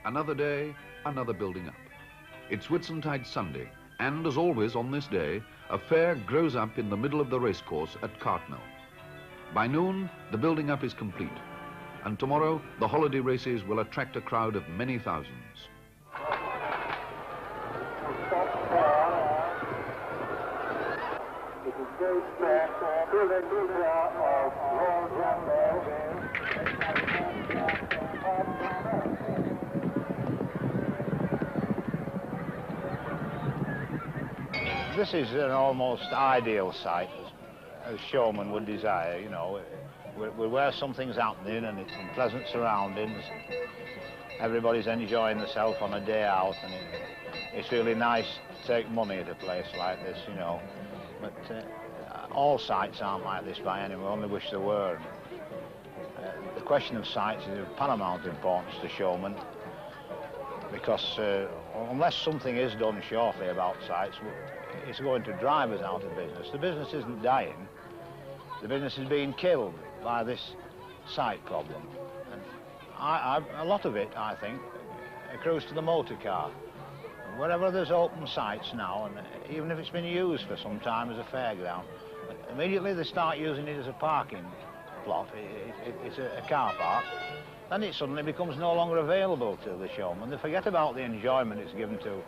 Another day, another building up. It's Whitsuntide Sunday, and as always on this day, a fair grows up in the middle of the racecourse at Cartmel. By noon, the building up is complete, and tomorrow the holiday races will attract a crowd of many thousands. This is an almost ideal site, as Showmen would desire, you know. We're where something's happening and it's in pleasant surroundings. Everybody's enjoying themselves on a day out, and it's really nice to take money at a place like this, you know. But all sites aren't like this by any means, I only wish they were. The question of sites is of paramount importance to Showmen, because unless something is done shortly about sites, it's going to drive us out of business. The business isn't dying. The business is being killed by this site problem. And a lot of it, I think, accrues to the motor car. Wherever there's open sites now, and even if it's been used for some time as a fairground, immediately they start using it as a parking plot, it's a car park, then it suddenly becomes no longer available to the showmen. They forget about the enjoyment it's given to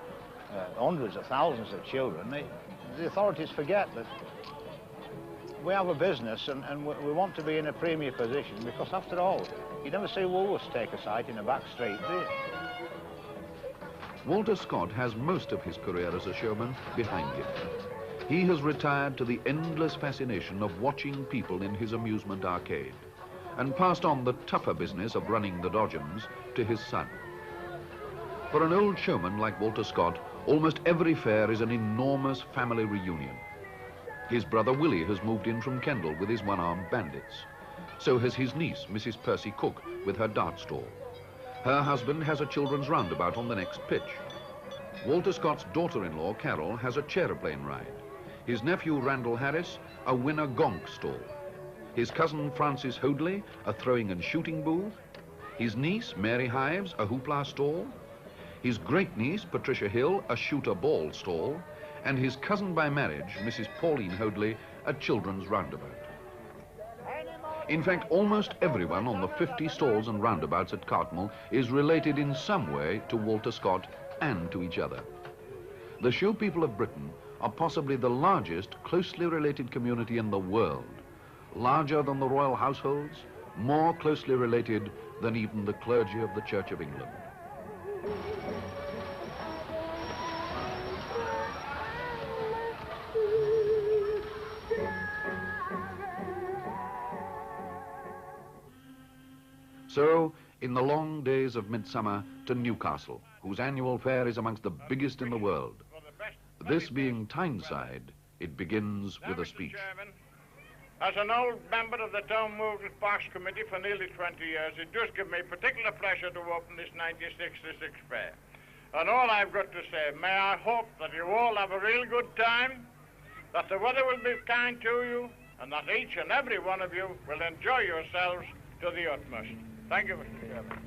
hundreds of thousands of children. The authorities forget that we have a business and we want to be in a premier position, because after all, you never see Woolworths take a site in a back street, do you? Walter Scott has most of his career as a showman behind him. He has retired to the endless fascination of watching people in his amusement arcade, and passed on the tougher business of running the Dodgems to his son. For an old showman like Walter Scott, almost every fair is an enormous family reunion. His brother Willie has moved in from Kendal with his one-armed bandits. So has his niece, Mrs. Percy Cook, with her dart stall. Her husband has a children's roundabout on the next pitch. Walter Scott's daughter-in-law, Carol, has a chaeroplane ride. His nephew, Randall Harris, a winner gonk stall. His cousin, Francis Hoadley, a throwing and shooting booth. His niece, Mary Hives, a hoopla stall. His great-niece, Patricia Hill, a shooter ball stall. And his cousin by marriage, Mrs. Pauline Hoadley, a children's roundabout. In fact, almost everyone on the 50 stalls and roundabouts at Cartmel is related in some way to Walter Scott and to each other. The show people of Britain are possibly the largest closely related community in the world, larger than the royal households, more closely related than even the clergy of the Church of England. So, in the long days of midsummer, to Newcastle, whose annual fair is amongst the biggest in the world. This being Tyneside, it begins with a speech. As an old member of the Town Movement Parks Committee for nearly 20 years, it does give me particular pleasure to open this 1966 fair. And all I've got to say, may I hope that you all have a real good time, that the weather will be kind to you, and that each and every one of you will enjoy yourselves to the utmost. Thank you, Mr. Chairman.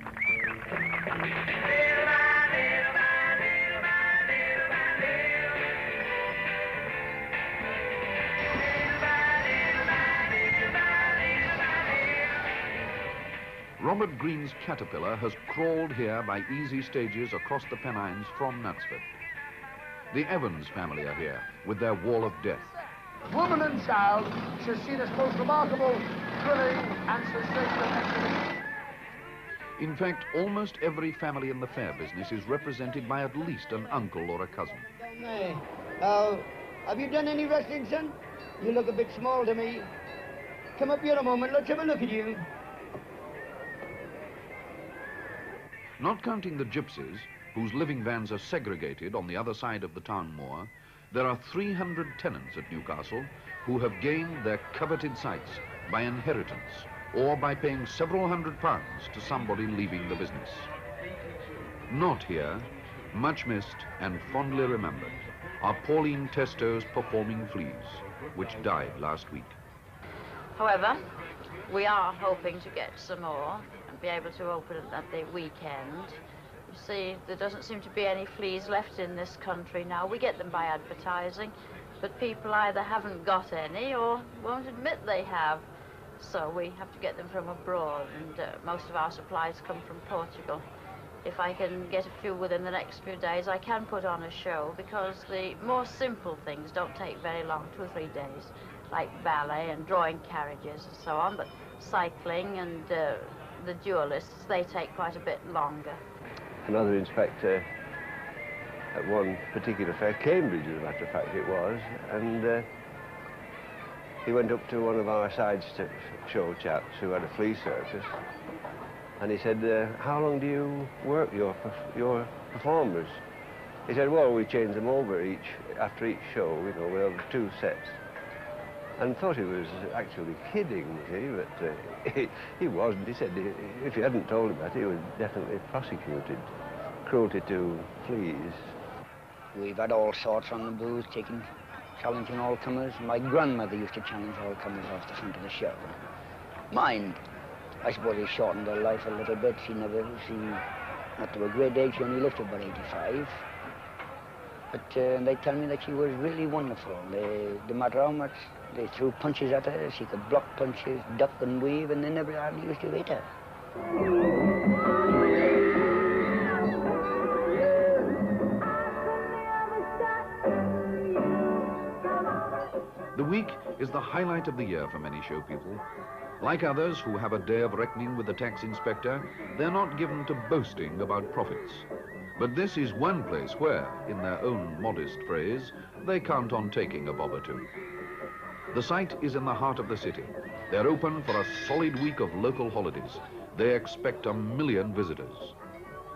Robert Green's caterpillar has crawled here by easy stages across the Pennines from Knutsford. The Evans family are here with their wall of death. Woman and child shall see this most remarkable, thrilling and sensational exhibition. In fact, almost every family in the fair business is represented by at least an uncle or a cousin. Have you done any wrestling, son? You look a bit small to me. Come up here a moment, let's have a look at you. Not counting the gypsies, whose living vans are segregated on the other side of the town moor, there are 300 tenants at Newcastle who have gained their coveted sites by inheritance or by paying several £100s to somebody leaving the business. Not here, much missed and fondly remembered, are Pauline Testo's Performing Fleas, which died last week. However, we are hoping to get some more and be able to open it at the weekend. You see, there doesn't seem to be any fleas left in this country now. We get them by advertising, but people either haven't got any or won't admit they have. So we have to get them from abroad, and most of our supplies come from Portugal. If I can get a few within the next few days, I can put on a show, because the more simple things don't take very long, 2 or 3 days, like ballet and drawing carriages and so on, but cycling and the duelists, they take quite a bit longer. Another inspector at one particular fair, Cambridge as a matter of fact it was, and he went up to one of our side show chaps who had a flea circus, and he said, how long do you work your performers? He said, well, we change them over after each show, you know, we have 2 sets. And thought he was actually kidding, you see, but he wasn't. He said if he hadn't told him that, he was definitely prosecuted. Cruelty to fleas. We've had all sorts on the booth, challenging all comers. My grandmother used to challenge all comers off the front of the show. Mine, I suppose he shortened her life a little bit. She not to a great age, she only lived to about 85. But they tell me that she was really wonderful. No matter how much they threw punches at her, she could block punches, duck and weave, and they never hardly used to hit her. The week is the highlight of the year for many show people. Like others who have a day of reckoning with the tax inspector, they're not given to boasting about profits. But this is one place where, in their own modest phrase, they count on taking a bob or two. The site is in the heart of the city. They're open for a solid week of local holidays. They expect 1 million visitors.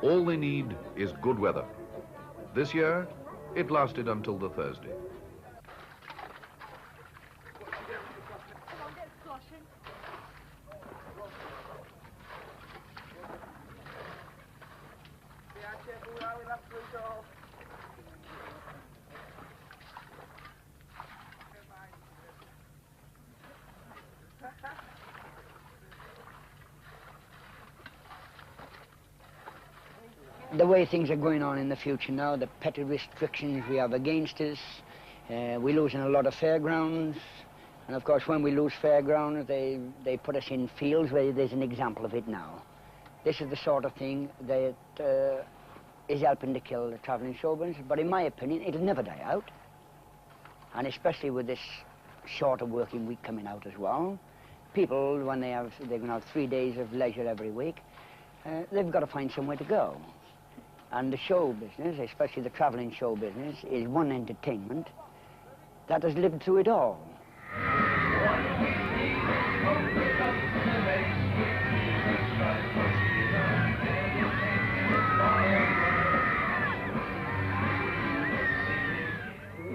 All they need is good weather. This year, it lasted until the Thursday. The way things are going on in the future now, the petty restrictions we have against us, we're losing a lot of fairgrounds. And of course, when we lose fairgrounds, they put us in fields where there's an example of it now. This is the sort of thing that is helping to kill the travelling show business, but in my opinion, it'll never die out. And especially with this shorter working week coming out as well, people, when they're going to have 3 days of leisure every week, they've got to find somewhere to go. And the show business, especially the travelling show business, is one entertainment that has lived through it all.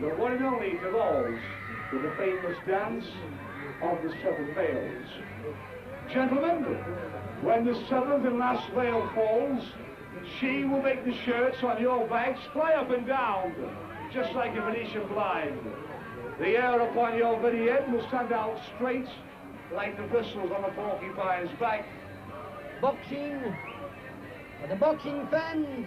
The one and only divulge to the famous dance of the 7 veils. Gentlemen, when the 7th and last veil falls, she will make the shirts on your backs fly up and down, just like a Venetian blind. The hair upon your very head will stand out straight, like the bristles on a porcupine's back. Boxing, for the boxing fans,